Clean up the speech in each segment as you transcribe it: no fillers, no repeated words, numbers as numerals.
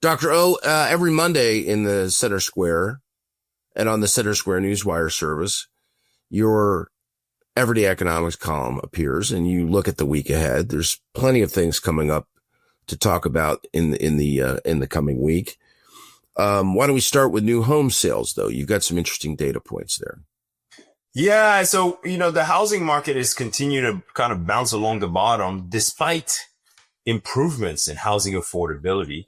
Dr. O, every Monday in the Center Square and on the Center Square Newswire service, your Everyday Economics column appears and you look at the week ahead. There's plenty of things coming up to talk about in the coming week. Why don't we start with new home sales, though? You've got some interesting data points there. Yeah. So, the housing market has continued to kind of bounce along the bottom despite improvements in housing affordability.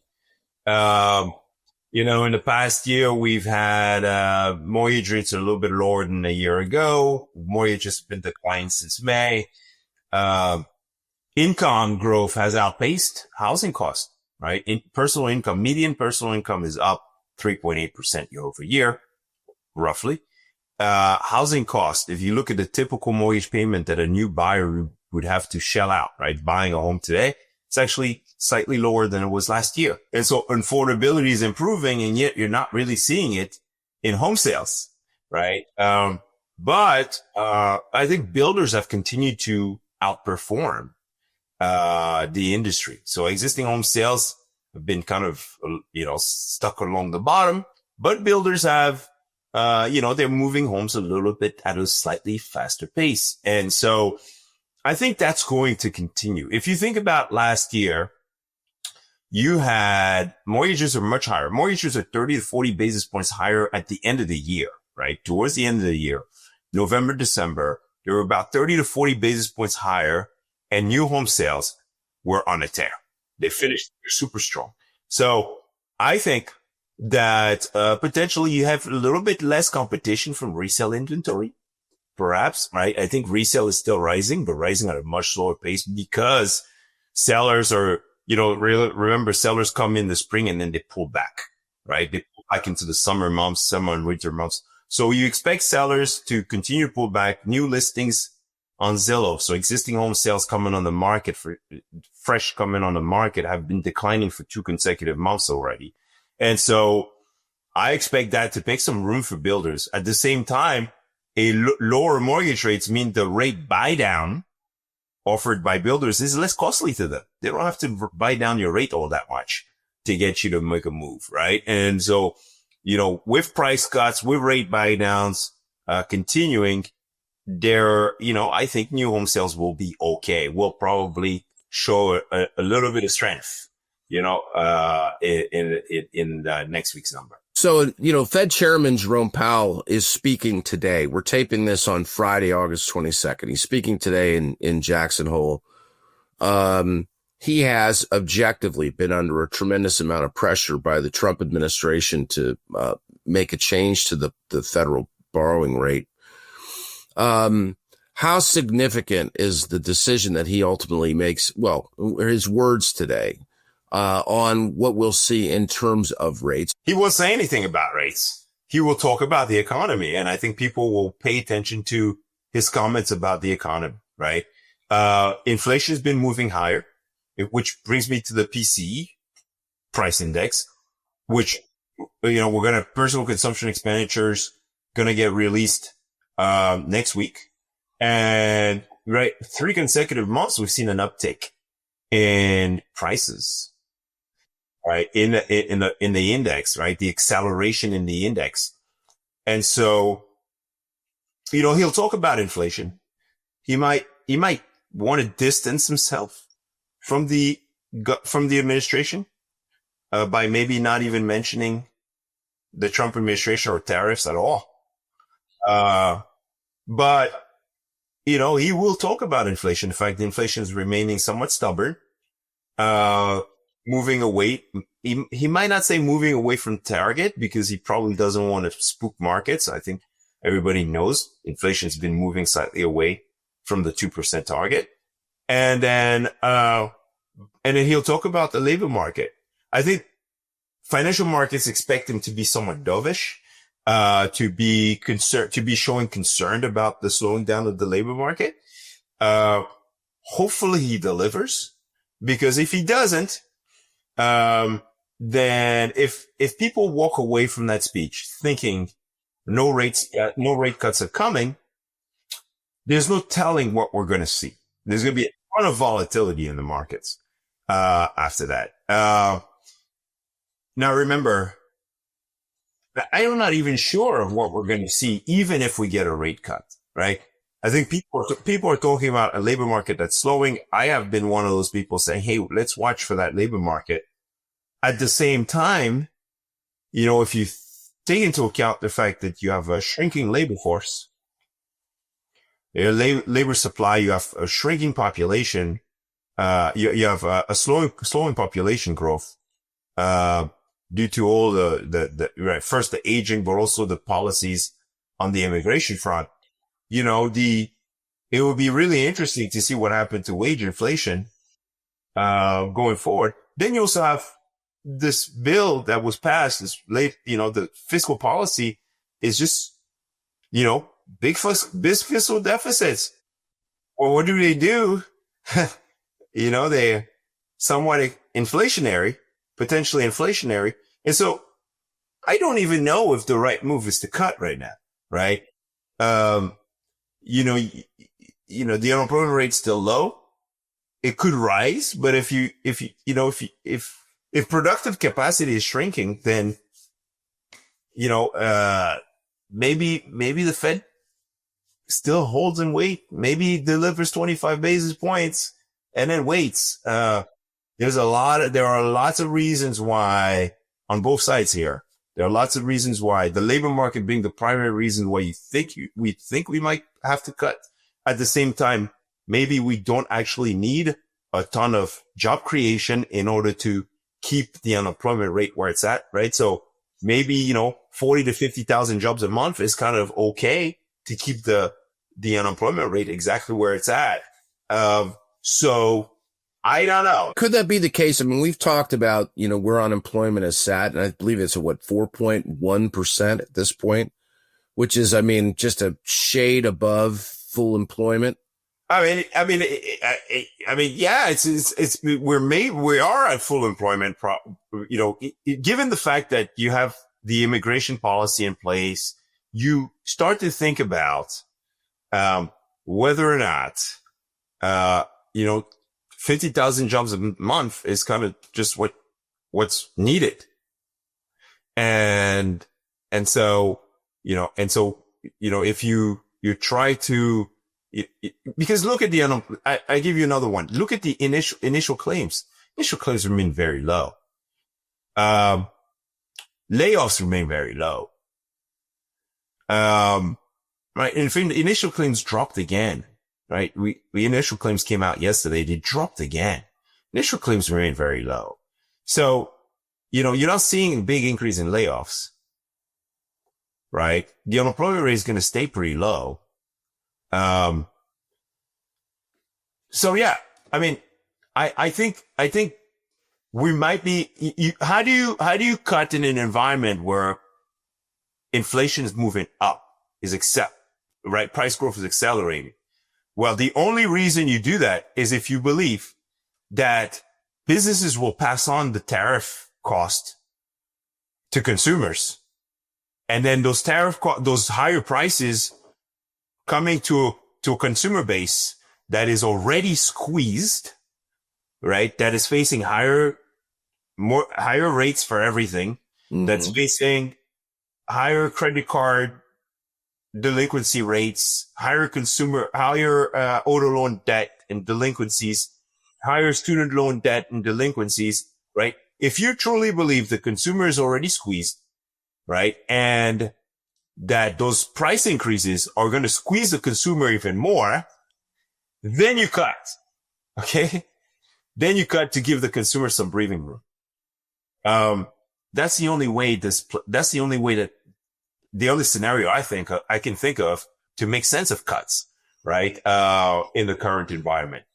In the past year, we've had, mortgage rates are a little bit lower than a year ago. Mortgages have been declining since May. Income growth has outpaced housing costs, right? In personal income, median personal income is up 3.8% year over year, roughly. Housing cost, if you look at the typical mortgage payment that a new buyer would have to shell out, right? Buying a home today, it's actually slightly lower than it was last year. And so affordability is improving, and yet you're not really seeing it in home sales, right? But I think builders have continued to outperform the industry. So existing home sales have been kind of, stuck along the bottom, but builders have, they're moving homes a little bit at a slightly faster pace. And so I think that's going to continue. If you think about last year, you had mortgages are much higher. Mortgages are 30 to 40 basis points higher at the end of the year, right? Towards the end of the year, November, December, they were about 30 to 40 basis points higher, and new home sales were on a tear. They finished super strong. So I think that potentially you have a little bit less competition from resale inventory, perhaps, right? I think resale is still rising, but rising at a much slower pace because sellers are, remember sellers come in the spring and then they pull back, right? They pull back into the summer and winter months. So you expect sellers to continue to pull back. New listings on Zillow. So existing home sales coming on the market fresh coming on the market have been declining for 2 consecutive months already. And so I expect that to make some room for builders. At the same time, lower mortgage rates mean the rate buy down offered by builders is less costly to them. They don't have to buy down your rate all that much to get you to make a move, right? And so, with price cuts, with rate buy downs, continuing I think new home sales will be okay. We'll probably show a little bit of strength, in next week's number. So, Fed Chairman Jerome Powell is speaking today. We're taping this on Friday, August 22nd. He's speaking today in Jackson Hole. He has objectively been under a tremendous amount of pressure by the Trump administration to make a change to the federal borrowing rate. How significant is the decision that he ultimately makes? Well, his words today, on what we'll see in terms of rates. He won't say anything about rates. He will talk about the economy. And I think people will pay attention to his comments about the economy, right? Inflation has been moving higher, which brings me to the PCE price index, which, personal consumption expenditures going to get released next week. And 3 consecutive months, we've seen an uptick in prices, right? In the index, right? The acceleration in the index. And so, he'll talk about inflation. He might want to distance himself from the administration, by maybe not even mentioning the Trump administration or tariffs at all. But, he will talk about inflation. In fact, inflation is remaining somewhat stubborn, moving away. He might not say moving away from target because he probably doesn't want to spook markets. I think everybody knows inflation's been moving slightly away from the 2% target. And then he'll talk about the labor market. I think financial markets expect him to be somewhat dovish. To be showing concern about the slowing down of the labor market. Hopefully he delivers, because if he doesn't, then if people walk away from that speech thinking no rate cuts are coming, there's no telling what we're going to see. There's going to be a ton of volatility in the markets, after that. Now remember, I'm not even sure of what we're going to see, even if we get a rate cut, right? I think people are talking about a labor market that's slowing. I have been one of those people saying, hey, let's watch for that labor market. At the same time, if you take into account the fact that you have a shrinking labor force, your labor supply, you have a shrinking population, you have a slowing population growth, due to all the first the aging, but also the policies on the immigration front. It would be really interesting to see what happened to wage inflation, going forward. Then you also have this bill that was passed this late, the fiscal policy is just, big fiscal deficits. Well, what do? They're somewhat inflationary, potentially inflationary. And so I don't even know if the right move is to cut right now, right? The unemployment rate's still low. It could rise, but if productive capacity is shrinking, then, maybe the Fed still holds and wait, maybe delivers 25 basis points and then waits. There are lots of reasons why on both sides here. There are lots of reasons why the labor market being the primary reason why we think we might have to cut. At the same time, maybe we don't actually need a ton of job creation in order to keep the unemployment rate where it's at, right? So maybe, 40 to 50,000 jobs a month is kind of okay to keep the unemployment rate exactly where it's at. So I don't know. Could that be the case? I mean, we've talked about, where unemployment is sat, and I believe it's at 4.1% at this point, which is, just a shade above full employment. Yeah, we are at full employment, given the fact that you have the immigration policy in place, you start to think about, whether or not, 50,000 jobs a month is kind of just what's needed. And so, if you try to, because look at I give you another one. Look at the initial claims. Initial claims remain very low. Layoffs remain very low. Right. In fact, the initial claims dropped again, right? The initial claims came out yesterday. They dropped again. Initial claims remain very low. So, you're not seeing a big increase in layoffs, right? The unemployment rate is going to stay pretty low. So yeah, I think we might be, how do you cut in an environment where inflation is moving up, right? Price growth is accelerating. Well, the only reason you do that is if you believe that businesses will pass on the tariff cost to consumers. And then those those higher prices coming to a consumer base that is already squeezed, right? That is facing higher rates for everything. Mm-hmm. That's facing higher credit card delinquency rates, higher auto loan debt and delinquencies, higher student loan debt and delinquencies, right? If you truly believe the consumer is already squeezed, right? And that those price increases are going to squeeze the consumer even more, then you cut. Okay. Then you cut to give the consumer some breathing room. That's the only way the only scenario I can think of to make sense of cuts, right? In the current environment.